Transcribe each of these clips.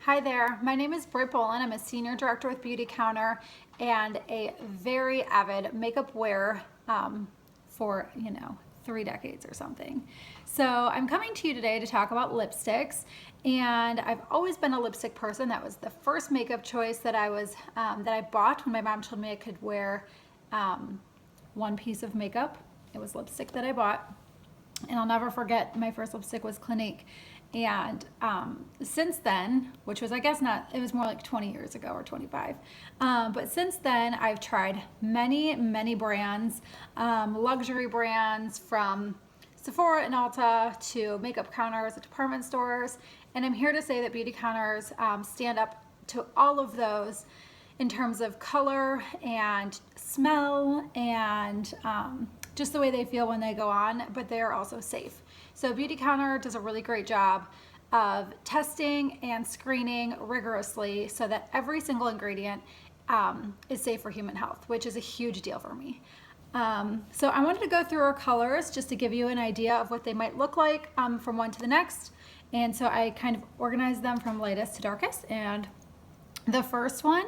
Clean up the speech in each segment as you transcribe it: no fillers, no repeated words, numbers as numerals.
Hi there, my name is Britt Bolin. I'm a senior director with Beautycounter and a very avid makeup wearer for, 3 decades or something. So I'm coming to you today to talk about lipsticks, and I've always been a lipstick person. That was the first makeup choice that I bought when my mom told me I could wear one piece of makeup. It was lipstick that I bought, and I'll never forget my first lipstick was Clinique. And since then, which was, I guess not, it was more like 20 years ago or 25. But since then, I've tried many brands, luxury brands from Sephora and Ulta to makeup counters at department stores. And I'm here to say that beauty counters stand up to all of those in terms of color and smell and just the way they feel when they go on, but they are also safe. So Beautycounter does a really great job of testing and screening rigorously so that every single ingredient is safe for human health, which is a huge deal for me. So I wanted to go through our colors just to give you an idea of what they might look like from one to the next. And so I kind of organized them from lightest to darkest. And the first one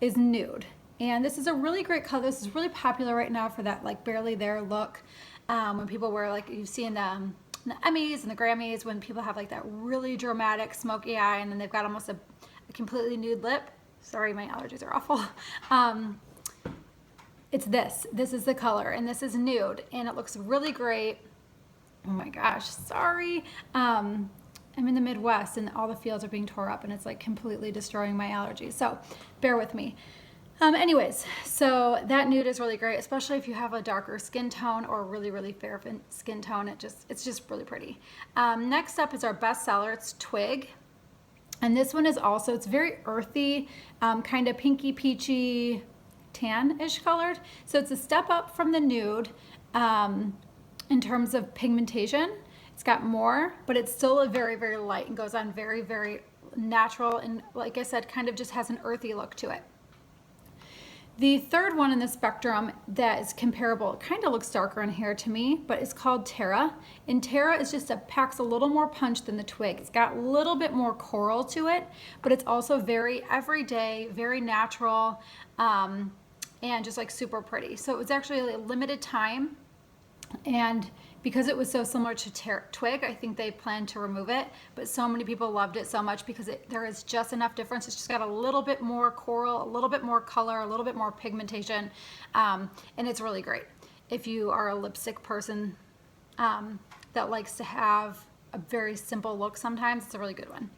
is nude. And this is a really great color. This is really popular right now for that like barely there look. When people wear, like you see in the Emmys and the Grammys, when people have like that really dramatic smoky eye and then they've got almost a completely nude lip. Sorry, my allergies are awful. It's this. This is the color, and this is nude, and it looks really great. Oh my gosh, sorry. I'm in the Midwest and all the fields are being tore up and it's like completely destroying my allergies. So bear with me. Anyways, so that nude is really great, especially if you have a darker skin tone or really fair skin tone. It's just really pretty. Next up is our best seller. It's Twig. And this one is also, it's very earthy, kind of pinky peachy, tan-ish colored. So it's a step up from the nude in terms of pigmentation. It's got more, but it's still a very light and goes on very natural. And like I said, kind of just has an earthy look to it. The third one in the spectrum that is comparable, it kind of looks darker in here to me, but it's called Terra. And Terra is packs a little more punch than the Twig. It's got a little bit more coral to it, but it's also very everyday, very natural, and just like super pretty. So it was actually a limited time, and because it was so similar to Twig, I think they planned to remove it, but so many people loved it so much because there is just enough difference. It's just got a little bit more coral, a little bit more color, a little bit more pigmentation, and it's really great. If you are a lipstick person that likes to have a very simple look sometimes, it's a really good one.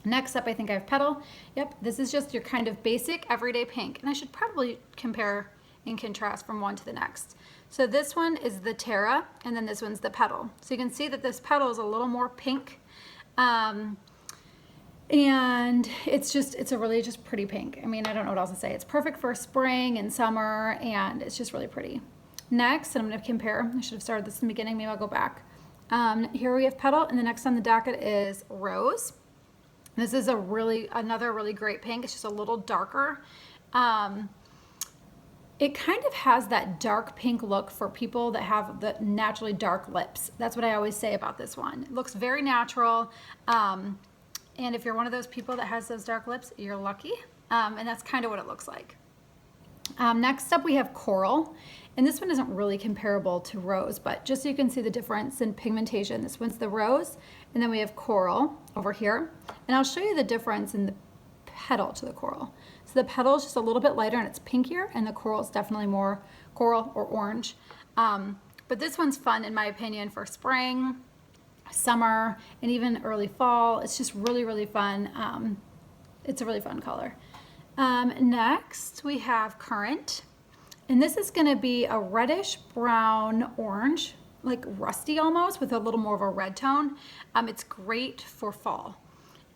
Next up, I think I have Petal. Yep, this is just your kind of basic everyday pink, and I should probably compare and contrast from one to the next. So this one is the Terra, and then this one's the Petal. So you can see that this Petal is a little more pink, and it's a really just pretty pink. I mean, I don't know what else to say. It's perfect for spring and summer, and it's just really pretty. Next, and I'm going to compare. I should have started this in the beginning. Maybe I'll go back. Here we have Petal, and the next on the docket is Rose. This is another really great pink. It's just a little darker. It kind of has that dark pink look for people that have the naturally dark lips. That's what I always say about this one. It looks very natural. And if you're one of those people that has those dark lips, you're lucky. And that's kind of what it looks like. Next up, we have Coral. And this one isn't really comparable to Rose, but just so you can see the difference in pigmentation. This one's the Rose, and then we have Coral over here. And I'll show you the difference in the Petal to the Coral. So the Petal is just a little bit lighter and it's pinkier, and the Coral is definitely more coral or orange. But this one's fun, in my opinion, for spring, summer, and even early fall. It's just really fun. It's a really fun color. Next, we have Current. And this is going to be a reddish brown orange, like rusty almost, with a little more of a red tone. It's great for fall.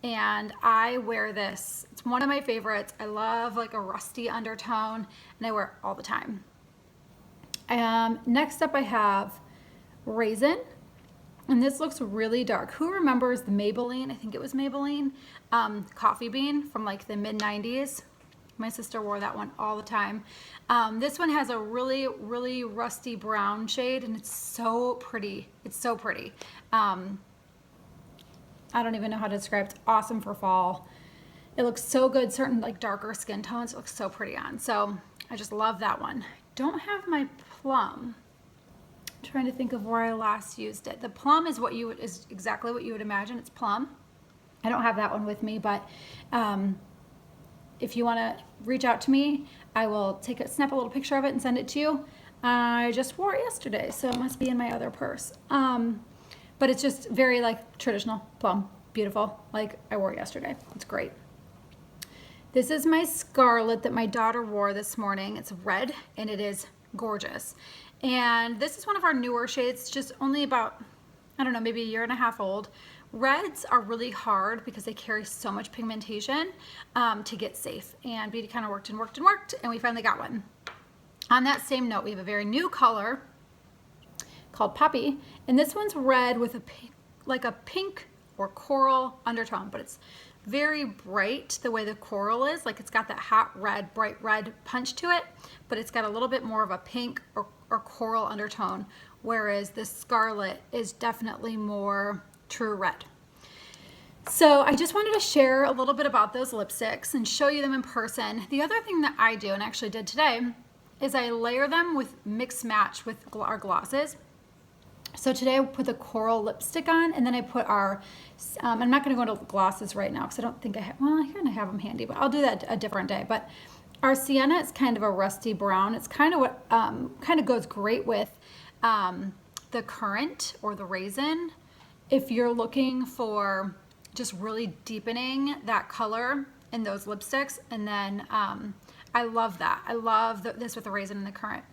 And I wear this. It's one of my favorites. I love like a rusty undertone, and I wear it all the time. Next up I have Raisin, and this looks really dark. Who remembers the Maybelline, I think it was Maybelline, Coffee Bean from like the mid-90s? My sister wore that one all the time. This one has a really rusty brown shade, and it's so pretty. It's so pretty. I don't even know how to describe it. It's awesome for fall. It looks so good. Certain like darker skin tones, it looks so pretty on. So I just love that one. Don't have my plum. I'm trying to think of where I last used it. The plum is is exactly what you would imagine. It's plum. I don't have that one with me, but if you want to reach out to me, I will snap a little picture of it and send it to you. I just wore it yesterday, so it must be in my other purse. But it's just very like traditional plum, beautiful. Like I wore it yesterday. It's great. This is my Scarlet that my daughter wore this morning. It's red and it is gorgeous. And this is one of our newer shades, just only about, I don't know, maybe a year and a half old. Reds are really hard because they carry so much pigmentation to get safe. And Beautycounter worked and worked and worked, and we finally got one. On that same note, we have a very new color called Poppy, and this one's red with a pink or coral undertone, but it's very bright the way the coral is. Like it's got that hot red, bright red punch to it, but it's got a little bit more of a pink or coral undertone, whereas the Scarlet is definitely more true red. So I just wanted to share a little bit about those lipsticks and show you them in person. The other thing that I do, and actually did today, is I layer them with mix match with our glosses. So today I put the coral lipstick on, and then I put our, I'm not going to go into glosses right now because I don't think I have, well, I'm going to have them handy, but I'll do that a different day. But our sienna is kind of a rusty brown. It's kind of what kind of goes great with the currant or the raisin. If you're looking for just really deepening that color in those lipsticks, and then I love that. I love this with the raisin and the currant.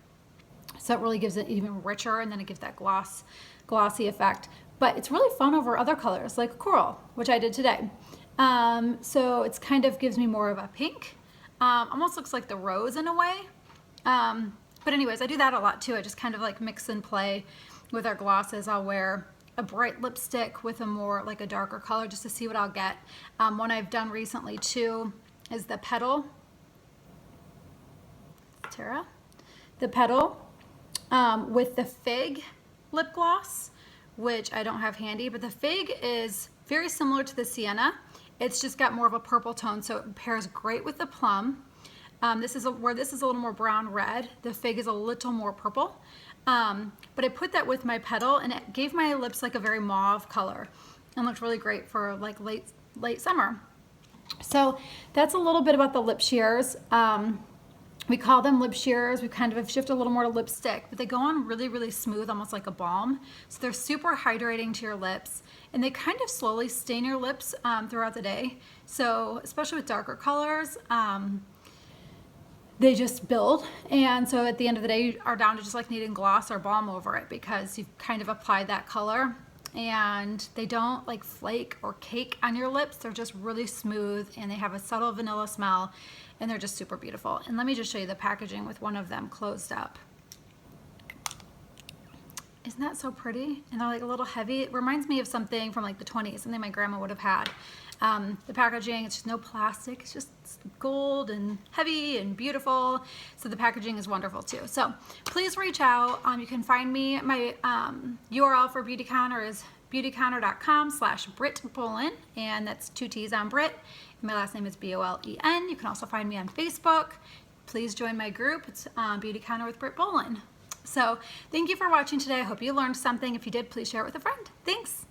So it really gives it even richer, and then it gives that glossy effect. But it's really fun over other colors like coral, which I did today. So it's kind of gives me more of a pink. Almost looks like the rose in a way. But anyways, I do that a lot too. I just kind of like mix and play with our glosses. I'll wear a bright lipstick with a more like a darker color just to see what I'll get. One I've done recently too is the Petal. Tara? The Petal with the Fig lip gloss, which I don't have handy, but the Fig is very similar to the Sienna. It's just got more of a purple tone, so it pairs great with the Plum. This is where this is a little more brown red. The Fig is a little more purple. But I put that with my Petal, and it gave my lips like a very mauve color and looked really great for like late summer. So that's a little bit about the lip shears. We call them lip shears. We kind of shifted a little more to lipstick, but they go on really, really smooth, almost like a balm. So they're super hydrating to your lips, and they kind of slowly stain your lips throughout the day. So especially with darker colors, they just build. And so at the end of the day, you are down to just like needing gloss or balm over it because you've kind of applied that color, and they don't like flake or cake on your lips. They're just really smooth, and they have a subtle vanilla smell, and they're just super beautiful. And let me just show you the packaging with one of them closed up. Isn't that so pretty? And they're like a little heavy. It reminds me of something from like the 20s, something my grandma would have had. The packaging, it's just no plastic. It's just gold and heavy and beautiful. So the packaging is wonderful too. So please reach out. You can find me. My URL for Beautycounter is beautycounter.com/BrittBollen, and that's 2 T's on Britt. My last name is B-O-L-E-N. You can also find me on Facebook. Please join my group. It's Beautycounter with Britt Bollen. So thank you for watching today. I hope you learned something. If you did, please share it with a friend. Thanks.